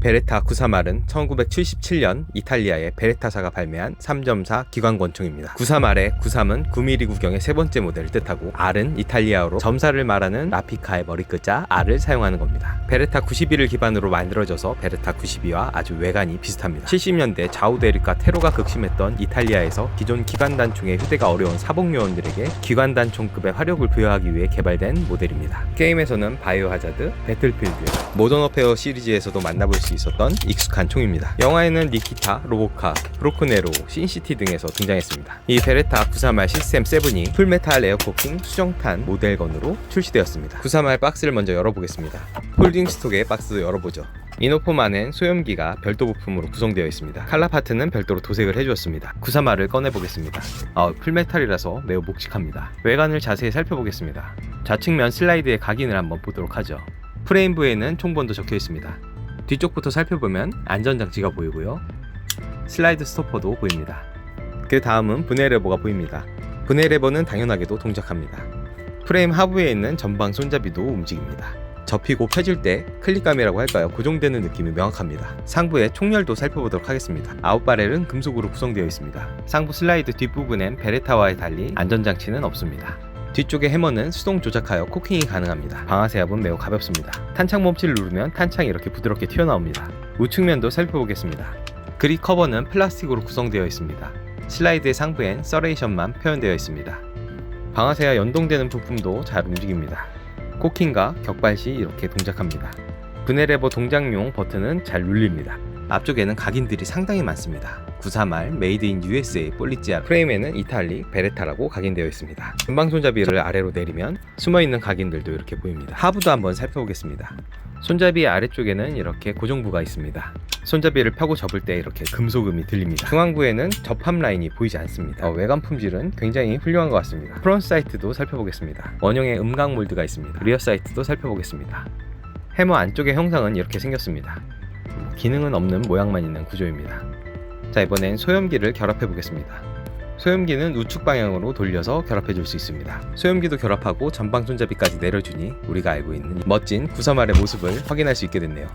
베레타 930R은 1977년 이탈리아의 베레타사가 발매한 3.4 기관 권총입니다. 930R의 93은 9mm 구경의 세 번째 모델을 뜻하고 R은 이탈리아어로 점사를 말하는 라피카의 머리 끝자 R을 사용하는 겁니다. 베레타 92를 기반으로 만들어져서 베레타 92와 아주 외관이 비슷합니다. 70년대 좌우 대립과 테러가 극심했던 이탈리아에서 기존 기관단총의 휴대가 어려운 사복요원들에게 기관단총급의 화력을 부여하기 위해 개발된 모델입니다. 게임에서는 바이오하자드, 배틀필드, 모던 워페어 시리즈에서도 만나볼 수 있었던 익숙한 총입니다. 영화에는 니키타, 로보카, 브로큰에로, 신시티 등에서 등장했습니다. 이 베레타 93R 시스템 7이 풀메탈 에어코킹 수정탄 모델건으로 출시되었습니다. 93R 박스를 먼저 열어보겠습니다. 홀딩 스톡의 박스 열어보죠. 이노폼 안엔 소염기가 별도 부품으로 구성되어 있습니다. 칼라 파트는 별도로 도색을 해주었습니다. 93R을 꺼내보겠습니다. 풀메탈이라서 매우 묵직합니다. 외관을 자세히 살펴보겠습니다. 좌측면 슬라이드의 각인을 한번 보도록 하죠. 프레임부에는 총번도 적혀 있습니다. 뒤쪽부터 살펴보면 안전장치가 보이고요. 슬라이드 스토퍼도 보입니다. 그 다음은 분해 레버가 보입니다. 분해 레버는 당연하게도 동작합니다. 프레임 하부에 있는 전방 손잡이도 움직입니다. 접히고 펴질 때 클릭감이라고 할까요? 고정되는 느낌이 명확합니다. 상부의 총열도 살펴보도록 하겠습니다. 아웃바렐은 금속으로 구성되어 있습니다. 상부 슬라이드 뒷부분엔 베레타와의 달리 안전장치는 없습니다. 뒤쪽의 해머는 수동 조작하여 코킹이 가능합니다. 방아쇠압은 매우 가볍습니다. 탄창 멈치를 누르면 탄창이 이렇게 부드럽게 튀어나옵니다. 우측면도 살펴보겠습니다. 그립 커버는 플라스틱으로 구성되어 있습니다. 슬라이드의 상부엔 서레이션만 표현되어 있습니다. 방아쇠와 연동되는 부품도 잘 움직입니다. 코킹과 격발 시 이렇게 동작합니다. 분해 레버 동작용 버튼은 잘 눌립니다. 앞쪽에는 각인들이 상당히 많습니다. 93R 메이드 인 USA 볼리지아 프레임에는 이탈리 베레타라고 각인되어 있습니다. 전방 손잡이를 아래로 내리면 숨어있는 각인들도 이렇게 보입니다. 하부도 한번 살펴보겠습니다. 손잡이 아래쪽에는 이렇게 고정부가 있습니다. 손잡이를 펴고 접을 때 이렇게 금속음이 들립니다. 중앙부에는 접합 라인이 보이지 않습니다. 외관 품질은 굉장히 훌륭한 것 같습니다. 프론트 사이트도 살펴보겠습니다. 원형의 음각 몰드가 있습니다. 리어 사이트도 살펴보겠습니다. 해머 안쪽의 형상은 이렇게 생겼습니다. 기능은 없는 모양만 있는 구조입니다. 자, 이번엔 소염기를 결합해 보겠습니다. 소염기는 우측 방향으로 돌려서 결합해 줄 수 있습니다. 소염기도 결합하고 전방 손잡이까지 내려주니 우리가 알고 있는 멋진 93R의 모습을 확인할 수 있게 됐네요.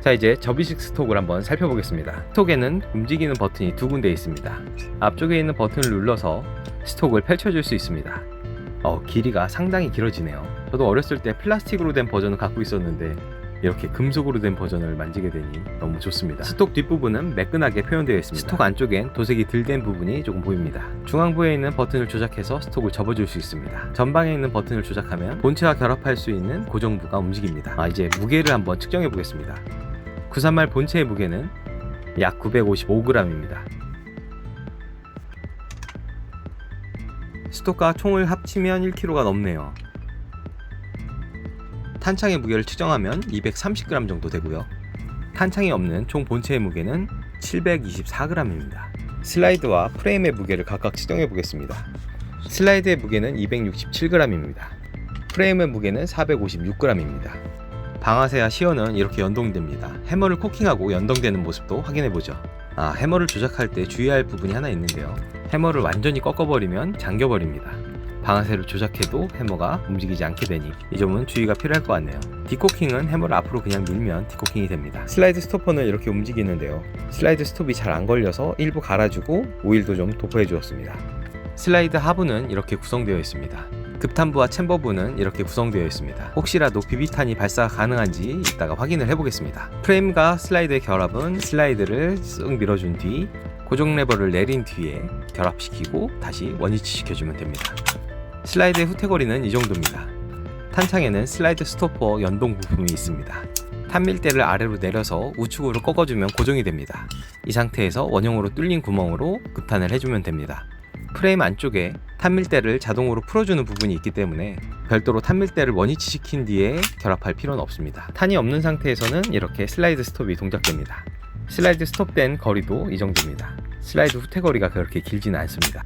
자, 이제 접이식 스톡을 한번 살펴보겠습니다. 스톡에는 움직이는 버튼이 두 군데 있습니다. 앞쪽에 있는 버튼을 눌러서 스톡을 펼쳐줄 수 있습니다. 길이가 상당히 길어지네요. 저도 어렸을 때 플라스틱으로 된 버전을 갖고 있었는데 이렇게 금속으로 된 버전을 만지게 되니 너무 좋습니다. 스톡 뒷부분은 매끈하게 표현되어 있습니다. 스톡 안쪽엔 도색이 덜 된 부분이 조금 보입니다. 중앙부에 있는 버튼을 조작해서 스톡을 접어줄 수 있습니다. 전방에 있는 버튼을 조작하면 본체와 결합할 수 있는 고정부가 움직입니다. 이제 무게를 한번 측정해 보겠습니다. 93R 본체의 무게는 약 955g입니다. 스톡과 총을 합치면 1kg가 넘네요. 탄창의 무게를 측정하면 230g 정도 되고요. 탄창이 없는 총 본체의 무게는 724g입니다. 슬라이드와 프레임의 무게를 각각 측정해 보겠습니다. 슬라이드의 무게는 267g입니다. 프레임의 무게는 456g입니다. 방아쇠와 시어는 이렇게 연동됩니다. 해머를 코킹하고 연동되는 모습도 확인해보죠. 해머를 조작할 때 주의할 부분이 하나 있는데요. 해머를 완전히 꺾어버리면 잠겨버립니다. 방아쇠를 조작해도 해머가 움직이지 않게 되니 이 점은 주의가 필요할 것 같네요. 디코킹은 해머를 앞으로 그냥 밀면 디코킹이 됩니다. 슬라이드 스토퍼는 이렇게 움직이는데요. 슬라이드 스톱이 잘 안 걸려서 일부 갈아주고 오일도 좀 도포해 주었습니다. 슬라이드 하부는 이렇게 구성되어 있습니다. 급탄부와 챔버부는 이렇게 구성되어 있습니다. 혹시라도 비비탄이 발사가 가능한지 이따가 확인을 해보겠습니다. 프레임과 슬라이드의 결합은 슬라이드를 쓱 밀어준 뒤 고정 레버를 내린 뒤에 결합시키고 다시 원위치 시켜주면 됩니다. 슬라이드의 후퇴거리는 이 정도입니다. 탄창에는 슬라이드 스토퍼 연동 부품이 있습니다. 탄밀대를 아래로 내려서 우측으로 꺾어주면 고정이 됩니다. 이 상태에서 원형으로 뚫린 구멍으로 급탄을 해주면 됩니다. 프레임 안쪽에 탄밀대를 자동으로 풀어주는 부분이 있기 때문에 별도로 탄밀대를 원위치 시킨 뒤에 결합할 필요는 없습니다. 탄이 없는 상태에서는 이렇게 슬라이드 스톱이 동작됩니다. 슬라이드 스톱된 거리도 이 정도입니다. 슬라이드 후퇴거리가 그렇게 길지는 않습니다.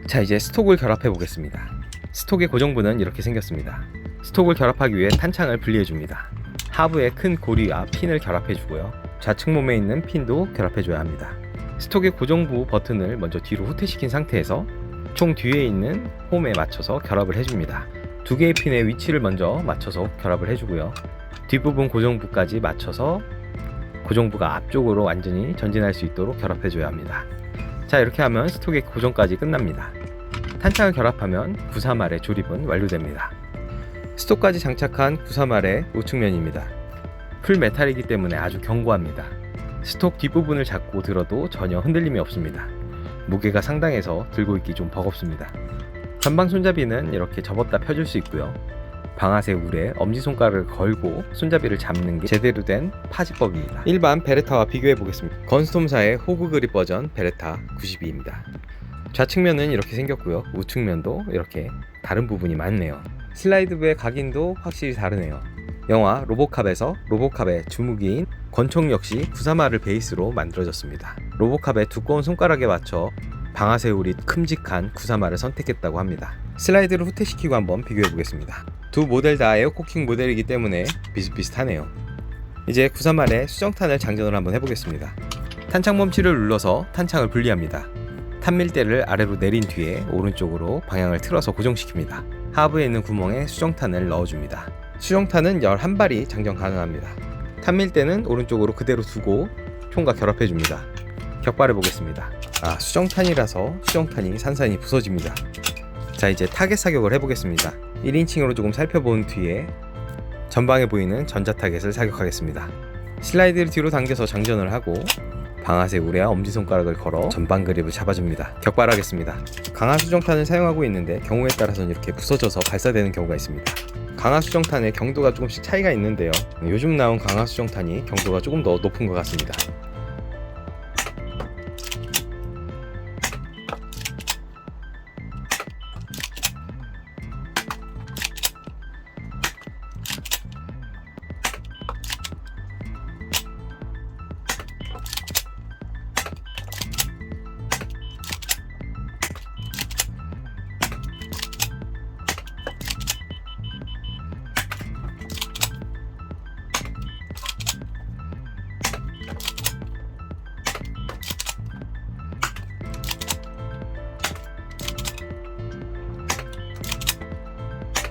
자, 이제 스톡을 결합해 보겠습니다. 스톡의 고정부는 이렇게 생겼습니다. 스톡을 결합하기 위해 탄창을 분리해 줍니다. 하부에 큰 고리와 핀을 결합해 주고요. 좌측 몸에 있는 핀도 결합해 줘야 합니다. 스톡의 고정부 버튼을 먼저 뒤로 후퇴시킨 상태에서 총 뒤에 있는 홈에 맞춰서 결합을 해줍니다. 두 개의 핀의 위치를 먼저 맞춰서 결합을 해주고요. 뒷부분 고정부까지 맞춰서 고정부가 앞쪽으로 완전히 전진할 수 있도록 결합해줘야 합니다. 자, 이렇게 하면 스톡의 고정까지 끝납니다. 탄창을 결합하면 93R의 조립은 완료됩니다. 스톡까지 장착한 93R의 우측면입니다. 풀 메탈이기 때문에 아주 견고합니다. 스톡 뒷부분을 잡고 들어도 전혀 흔들림이 없습니다. 무게가 상당해서 들고 있기 좀 버겁습니다. 전방 손잡이는 이렇게 접었다 펴줄 수 있고요. 방아쇠 울에 엄지손가락을 걸고 손잡이를 잡는 게 제대로 된 파지법입니다. 일반 베레타와 비교해 보겠습니다. 건스톰사의 호구 그립 버전 베레타 92입니다. 좌측면은 이렇게 생겼고요. 우측면도 이렇게 다른 부분이 많네요. 슬라이드부의 각인도 확실히 다르네요. 영화 로보캅에서 로보캅의 주무기인 권총 역시 93R을 베이스로 만들어졌습니다. 로보캅의 두꺼운 손가락에 맞춰 방아쇠 울이 큼직한 93R을 선택했다고 합니다. 슬라이드를 후퇴시키고 한번 비교해 보겠습니다. 두 모델 다 에어코킹 모델이기 때문에 비슷비슷하네요. 이제 93R의 수정탄을 장전을 한번 해보겠습니다. 탄창 멈치를 눌러서 탄창을 분리합니다. 탄밀대를 아래로 내린 뒤에 오른쪽으로 방향을 틀어서 고정시킵니다. 하부에 있는 구멍에 수정탄을 넣어줍니다. 수정탄은 11발이 장전 가능합니다. 탄밀대는 오른쪽으로 그대로 두고 총과 결합해줍니다. 격발해 보겠습니다. 수정탄이라서 수정탄이 산산이 부서집니다. 자, 이제 타겟 사격을 해보겠습니다. 1인칭으로 조금 살펴본 뒤에 전방에 보이는 전자 타겟을 사격하겠습니다. 슬라이드를 뒤로 당겨서 장전을 하고 방아쇠 우레와 엄지손가락을 걸어 전방 그립을 잡아줍니다. 격발하겠습니다. 강화 수정탄을 사용하고 있는데 경우에 따라서는 이렇게 부서져서 발사되는 경우가 있습니다. 강화 수정탄의 경도가 조금씩 차이가 있는데요. 요즘 나온 강화 수정탄이 경도가 조금 더 높은 것 같습니다.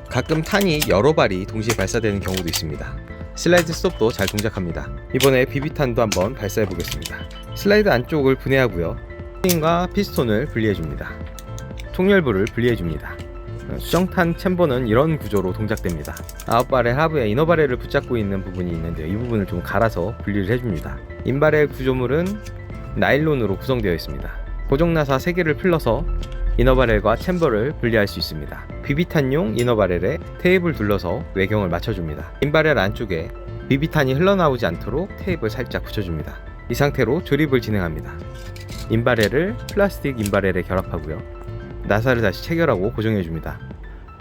가끔 탄이 여러 발이 동시에 발사되는 경우도 있습니다. 슬라이드 스톱도 잘 동작합니다. 이번에 비비탄도 한번 발사해 보겠습니다. 슬라이드 안쪽을 분해하고요. 스프링과 피스톤을 분리해줍니다. 통열부를 분리해줍니다. 수정탄 챔버는 이런 구조로 동작됩니다. 아웃바렐 하부에 이너바렐을 붙잡고 있는 부분이 있는데요. 이 부분을 좀 갈아서 분리를 해줍니다. 인바렐 구조물은 나일론으로 구성되어 있습니다. 고정나사 3개를 풀러서 이너바렐과 챔버를 분리할 수 있습니다. 비비탄용 이너바렐에 테이프를 둘러서 외경을 맞춰줍니다. 인바렐 안쪽에 비비탄이 흘러나오지 않도록 테이프를 살짝 붙여줍니다. 이 상태로 조립을 진행합니다. 인바렐을 플라스틱 인바렐에 결합하고요. 나사를 다시 체결하고 고정해줍니다.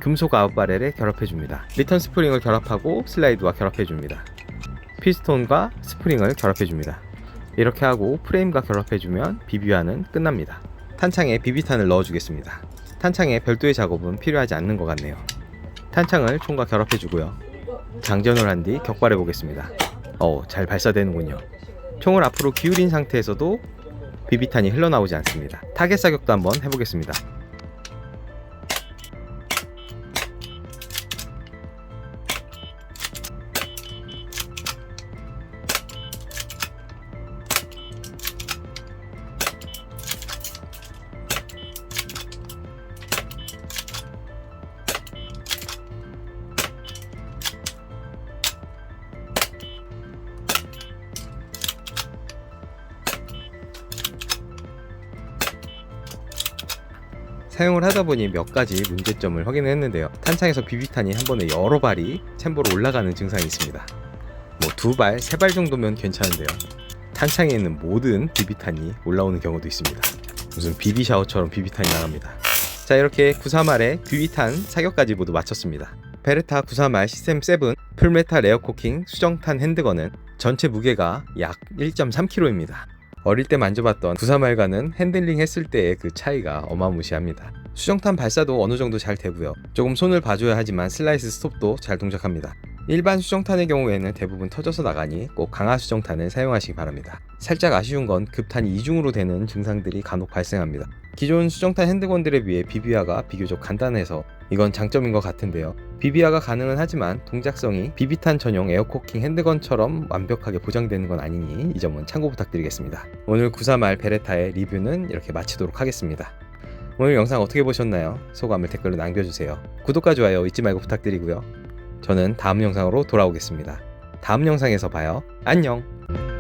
금속 아웃바렐에 결합해줍니다. 리턴 스프링을 결합하고 슬라이드와 결합해줍니다. 피스톤과 스프링을 결합해줍니다. 이렇게 하고 프레임과 결합해주면 비비화는 끝납니다. 탄창에 비비탄을 넣어주겠습니다. 탄창에 별도의 작업은 필요하지 않는 것 같네요. 탄창을 총과 결합해주고요. 장전을 한 뒤 격발해 보겠습니다. 잘 발사되는군요. 총을 앞으로 기울인 상태에서도 비비탄이 흘러나오지 않습니다. 타겟 사격도 한번 해보겠습니다. 사용을 하다 보니 몇 가지 문제점을 확인했는데요. 탄창에서 비비탄이 한 번에 여러 발이 챔버로 올라가는 증상이 있습니다. 2발, 3발 정도면 괜찮은데요. 탄창에 있는 모든 비비탄이 올라오는 경우도 있습니다. 무슨 비비 샤워처럼 비비탄이 나갑니다. 자, 이렇게 93R의 비비탄 사격까지 모두 마쳤습니다. 베레타 93R 시스템 7 풀메탈 에어코킹 수정탄 핸드건은 전체 무게가 약 1.3kg입니다. 어릴 때 만져봤던 93R과는 핸들링 했을 때의 그 차이가 어마무시합니다. 수정탄 발사도 어느 정도 잘 되고요. 조금 손을 봐줘야 하지만 슬라이스 스톱도 잘 동작합니다. 일반 수정탄의 경우에는 대부분 터져서 나가니 꼭 강화 수정탄을 사용하시기 바랍니다. 살짝 아쉬운 건 급탄이 이중으로 되는 증상들이 간혹 발생합니다. 기존 수정탄 핸드건들에 비해 비비화가 비교적 간단해서 이건 장점인 것 같은데요. 비비아가 가능은 하지만 동작성이 비비탄 전용 에어코킹 핸드건처럼 완벽하게 보장되는 건 아니니 이 점은 참고 부탁드리겠습니다. 오늘 93R 베레타의 리뷰는 이렇게 마치도록 하겠습니다. 오늘 영상 어떻게 보셨나요? 소감을 댓글로 남겨주세요. 구독과 좋아요 잊지 말고 부탁드리고요. 저는 다음 영상으로 돌아오겠습니다. 다음 영상에서 봐요. 안녕!